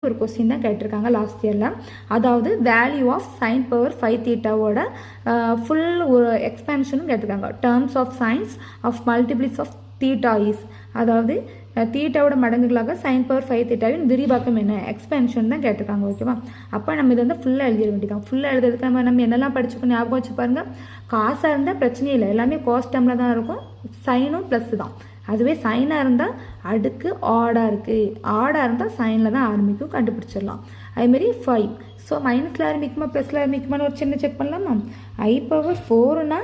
ஒரு கொஸ்டின் தான் கேட்டிருக்காங்க லாஸ்ட் இயரில். அதாவது வேல்யூ ஆஃப் சைன் பவர் 5 தீட்டாவோட ஃபுல் ஒரு எக்ஸ்பேன்ஷனும் கேட்டிருக்காங்க. Terms of sines of multiples of theta is, அதாவது தீட்டாவோட மடங்குகளாக சைன் பவர் 5 தீட்டாவின் விரிவாக்கம் என்ன, எக்ஸ்பென்ஷன் தான் கேட்டிருக்காங்க. ஓகேவா? அப்போ நம்ம இதை வந்து ஃபுல்லாக எழுதிட வேண்டியதான். ஃபுல்லாக எழுதுறதுக்கு நம்ம என்னெல்லாம் படிச்சுக்கோ ஞாபகம் வச்சு பாருங்க. காசாக இருந்தால் பிரச்சனையே இல்லை, எல்லாமே காஸ்ட் டேர்மில் தான் இருக்கும். சைனும் ப்ளஸ் தான். அதுவே சைனாக இருந்தால் அடுக்கு ஆடாக இருக்குது, ஆடாக இருந்தால் சைனில் தான் ஆரம்பிக்கும், கண்டுபிடிச்சிடலாம். அதுமாரி 5. ஸோ மைனஸில் ஆரம்பிக்குமா ப்ளஸில் ஆரம்பிக்குமான்னு ஒரு சின்ன செக் பண்ணலாமா? i⁴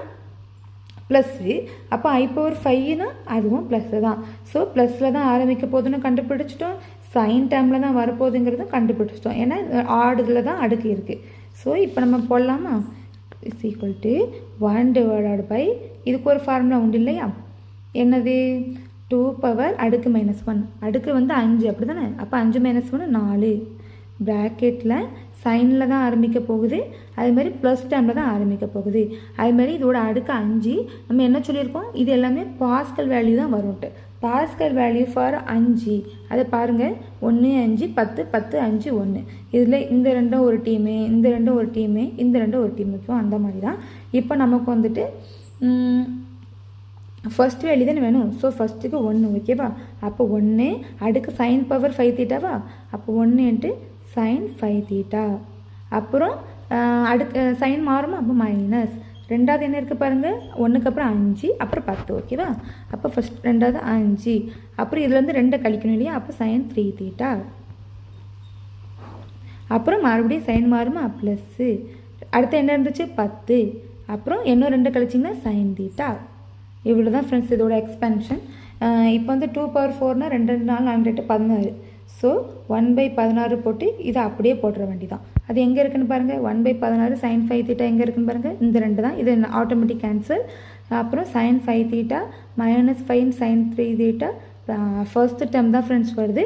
ப்ளஸ்ஸு, அப்போ i⁴ அதுவும் ப்ளஸ்ஸு தான். ஸோ ப்ளஸில் தான் ஆரம்பிக்க போதுன்னு கண்டுபிடிச்சிட்டோம், சைன் டேர்மில் தான் வரப்போகுதுங்கிறதும் கண்டுபிடிச்சிட்டோம். ஏன்னா ஆடுதில் தான் அடுக்கு இருக்குது. ஸோ இப்போ நம்ம போடலாமா? இஸ் ஈக்குவல் டு 1/, இதுக்கு ஒரு ஃபார்முலா உண்டு இல்லையா? என்னது? 2 அடுக்கு -1, அடுக்கு வந்து 5 அப்படி தானே? அப்போ 5 - 1 4 ப்ராக்கெட்டில் சைனில் தான் ஆரம்பிக்க போகுது, அதுமாதிரி ப்ளஸ் டேர்மில் தான் ஆரம்பிக்க போகுது. அதுமாதிரி இதோட அடுக்கு 5. நம்ம என்ன சொல்லியிருக்கோம்? இது எல்லாமே பாஸ்கல் வேல்யூ தான் வரும்ட்டு. பாஸ்கல் வேல்யூ ஃபார் 5 அதை பாருங்கள். 1 5 10 10 5 1. இதில் இந்த ரெண்டும் ஒரு டீமு, இந்த ரெண்டும் ஒரு டீமு, இந்த ரெண்டும் ஒரு டீம் இருக்கும். அந்த மாதிரி தான் இப்போ நமக்கு வந்துட்டு ஃபஸ்ட்டு வேல்யூ தானே வேணும். ஸோ ஃபஸ்ட்டுக்கு 1. ஓகேவா? அப்போ 1 அடுக்கு சைன் பவர் 5 தீட்டாவா? அப்போ 1 × சைன் 5 தீட்டா. அப்புறம் அடுக்கு சைன் மாறுமா? அப்போ மைனஸ். ரெண்டாவது என்ன இருக்குது பாருங்கள், 1க்கு அப்புறம் 5, அப்புறம் 10. ஓகேவா? அப்போ ஃபஸ்ட் ரெண்டாவது 5, அப்புறம் இதுலேருந்து 2 கழிக்கணும் இல்லையா? அப்போ சைன் 3 தீட்டா. அப்புறம் மறுபடியும் சைன் மாறுமா? ப்ளஸ்ஸு. அடுத்து என்ன இருந்துச்சு? 10. அப்புறம் இன்னும் 2 கழிச்சிங்கன்னா சைன் தீட்டா. இவ்வளோ தான் ஃப்ரெண்ட்ஸ் இதோட எக்ஸ்பென்ஷன். இப்போ வந்து 2⁴ 2 4 4 8 16. ஸோ 1/16 போட்டு இதை அப்படியே போட்டுற வேண்டியதான். அது எங்கே இருக்குன்னு பாருங்கள். 1/16 சைன் 5 தீட்டா எங்கே இருக்குன்னு பாருங்கள். இந்த 2 தான். இது ஆட்டோமேட்டிக் கேன்சல். அப்புறம் sine 5 theta -5 sine 3 theta. First term தான் ஃப்ரெண்ட்ஸ் வருது.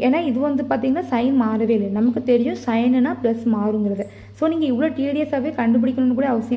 ஏன்னா இது வந்து பார்த்திங்கன்னா சைன் மாறவே இல்லை. நமக்கு தெரியும் சைனுனா ப்ளஸ் மாறுங்கிறது. ஸோ நீங்கள் இவ்வளோ டிடிஎஸாகவே கண்டுபிடிக்கணும்னு கூட அவசியம்